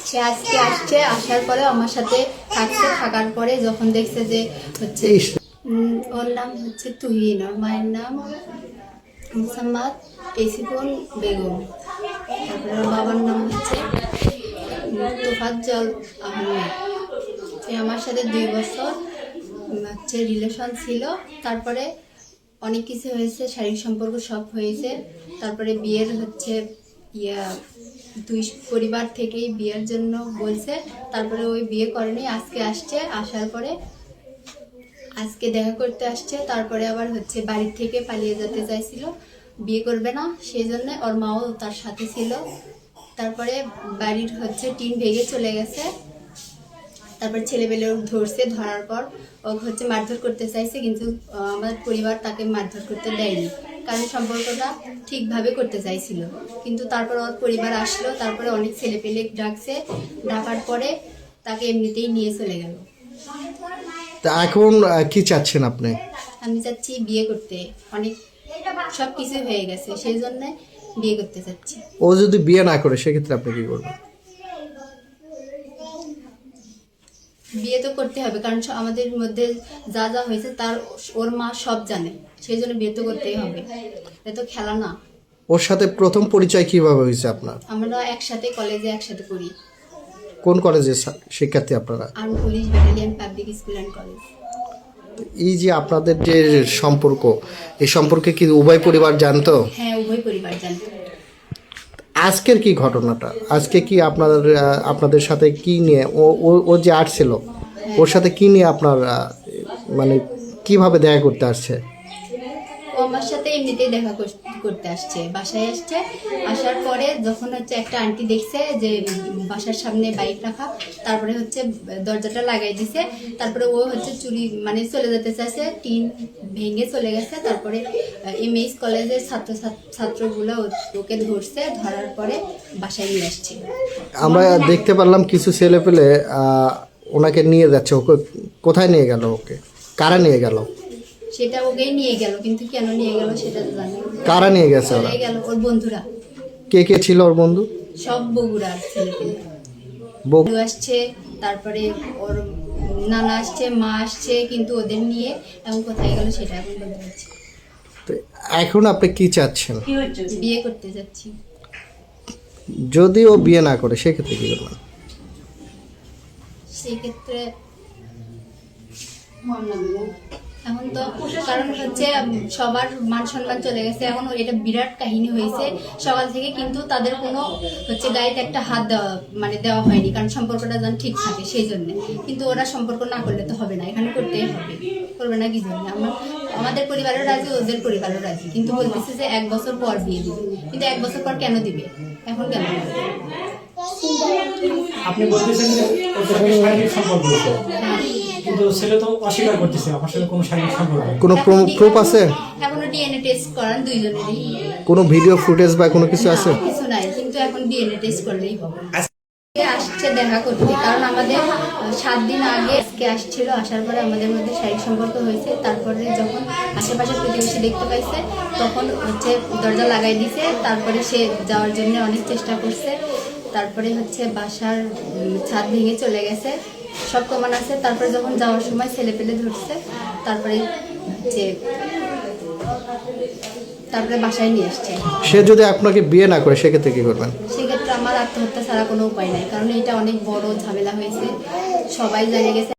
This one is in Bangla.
সে আজকে আসছে, আসার পরে আমার সাথে থাকছে, থাকার পরে যখন দেখছে যে হচ্ছে ওর নাম হচ্ছে তুহিন, ওর মায়ের নাম মোসাম্মদ এসিফুল বেগম, তারপরে ওর বাবার নাম হচ্ছে তোফাজ্জল আহমেদ। সে আমার সাথে 2 বছর হচ্ছে রিলেশন ছিল। তারপরে অনেক কিছু হয়েছে, শারীরিক সম্পর্ক সব হয়েছে। তারপরে বিয়ের হচ্ছে দুই পরিবার থেকেই বিয়ের জন্য বলছে। তারপরে ওই বিয়ে করেনি, আজকে আসছে, আসার পরে আজকে দেখা করতে আসছে। তারপরে আবার হচ্ছে বাড়ির থেকে পালিয়ে যেতে চাইছিল, বিয়ে করবে না, সেই জন্য ওর মাও তার সাথে ছিল। তারপরে বাড়ির হচ্ছে টিন ভেঙে চলে গেছে। তারপর ছেলেবেলে ধরছে, ধরার পর ও হচ্ছে মারধর করতে চাইছে, কিন্তু আমার পরিবার তাকে মারধর করতে দেয়নি, কারণ সম্পর্কটা ঠিকভাবে করতে চাইছিল। কিন্তু তারপর ওর পরিবার আসলো, তারপরে অনেক ছেলেপেলে ডাকছে, ডাকার পরে তাকে এমনিতেই নিয়ে চলে গেল। তা এখন কি চাচ্ছেন আপনি? আমি চাচ্ছি বিয়ে করতে, অনেক সব কিছু হয়ে গেছে, সেই জন্য বিয়ে করতে চাচ্ছি। ও যদি বিয়ে না করে সেক্ষেত্রে আপনি কি করবেন? বিয়ে তো করতে হবে, কারণ আমাদের মধ্যে যা যা হয়েছে তার ওর মা সব জানে, সেই জন্য বিয়ে তো করতেই হবে, এটা তো খেলা না। ওর সাথে প্রথম পরিচয় কিভাবে হয়েছে আপনার? আমরা একসাথে কলেজে একসাথে পড়ি। কোন কলেজের শিক্ষার্থী আপনারা? Army police battalion public school and college. এই যে আপনাদের যে সম্পর্ক, এই সম্পর্কে কি উভয় পরিবার জানতো? হ্যাঁ, উভয় পরিবার জানতো। আজকের কি ঘটনাটা, আজকে কি আপনাদের সাথে কি নিয়ে ও যে আসছিল, ওর সাথে কি নিয়ে আপনার মানে কিভাবে দেখা করতে আসছে? ও আমার সাথে এমনিতেই দেখা করতে আসছে, বাসায় আসছে। আসার পরে যখন হচ্ছে একটা আন্টি দেখছে যে বাসার সামনে বাইক রাখা, তারপরে হচ্ছে দরজাটা লাগাই দিছে। তারপরে ও হচ্ছে চুরি মানে চলে যেতে চাইছে, টিন ভেঙে চলে গেছে। তারপরে এমএইচ কলেজের ছাত্রগুলো ওকে ধরছে, ধরার পরে বাসায় নিয়ে আসছে। আমরা দেখতে পারলাম কিছু ছেলে পেলে ওনাকে নিয়ে যাচ্ছে। ওকে কোথায় নিয়ে গেল? ওকে কারা নিয়ে গেল? সেটা ওকেই নিয়ে গেল, কিন্তু কেন নিয়ে গেল সেটা তো জানি না। কারা নিয়ে গেছে? ওরা গেল ওর বন্ধুরা। কে কে ছিল ওর বন্ধু? সব বগুড়ার ছেলেপেলে আসছে, তারপরে ওর নানা আসছে, মা আসছে, কিন্তু ওদের নিয়ে এখন কোথায় গেল সেটা এখন বলতে পারছি। এখন আপনি কি চাচ্ছেন? বিয়ে করতে যাচ্ছি। যদি ও বিয়ে না করে সেক্ষেত্রে কি করবেন? সেই ক্ষেত্রে এখন তো কারণ হচ্ছে সবার মান সম্মান চলে গেছে, এখন এটা বিরাট কাহিনী হয়েছে সকাল থেকে, কিন্তু তাদের কোনো হচ্ছে গায়ে একটা হাত দেওয়া হয়নি, কারণ সম্পর্কটা যেন ঠিক থাকে সেই জন্য। কিন্তু ওরা সম্পর্ক না করলে তো হবে না, এখানে করতেই হবে, করবে না কি জন্য? আমাদের পরিবারের রাজি, ওদের পরিবারের রাজি, কিন্তু বলতেছে যে 1 বছর পর বিয়ে দিবে। কিন্তু 1 বছর পর কেন দিবে, এখন কেন দিবে? আপনি বলতেছেন যে ওর সাথে শারীরিক সম্পর্ক হয়েছে, কিন্তু ছেলে তো অস্বীকার করতেছে আমার সাথে কোনো শারীরিক সম্পর্ক নেই। কোনো প্রুফ আছে? এখনো ডিএনএ টেস্ট করান দুইজনেরই। কোনো ভিডিও ফুটেজ বা কোনো কিছু আছে? কিছু নাই, কিন্তু এখন ডিএনএ টেস্ট করলেই হবে। আসছে দেখা করতে, কারণ আমাদের 7 দিন আগে আজকে আসছিল, আসার পরে আমাদের মধ্যে শারীরিক সম্পর্ক হয়েছে। তারপরে যখন আশেপাশের প্রতিবেশী দেখতে পাইছে, তখন হচ্ছে দরজা লাগাই দিছে। তারপরে সে যাওয়ার জন্য অনেক চেষ্টা করছে। তারপরে হচ্ছে বাসার ছাদ ভেঙে চলে গেছে, সব প্রমাণ আছে। তারপরে যখন যাওয়ার সময় ছেলে পেলে ধরছে, তারপরে হচ্ছে তারপরে বাসায় নিয়ে আসছে। সে যদি আপনাকে বিয়ে না করে সেক্ষেত্রে কি করবেন? সেক্ষেত্রে আমার আত্মহত্যা ছাড়া কোনো উপায় নাই, কারণ এটা অনেক বড় ঝামেলা হয়েছে, সবাই জানে গেছে।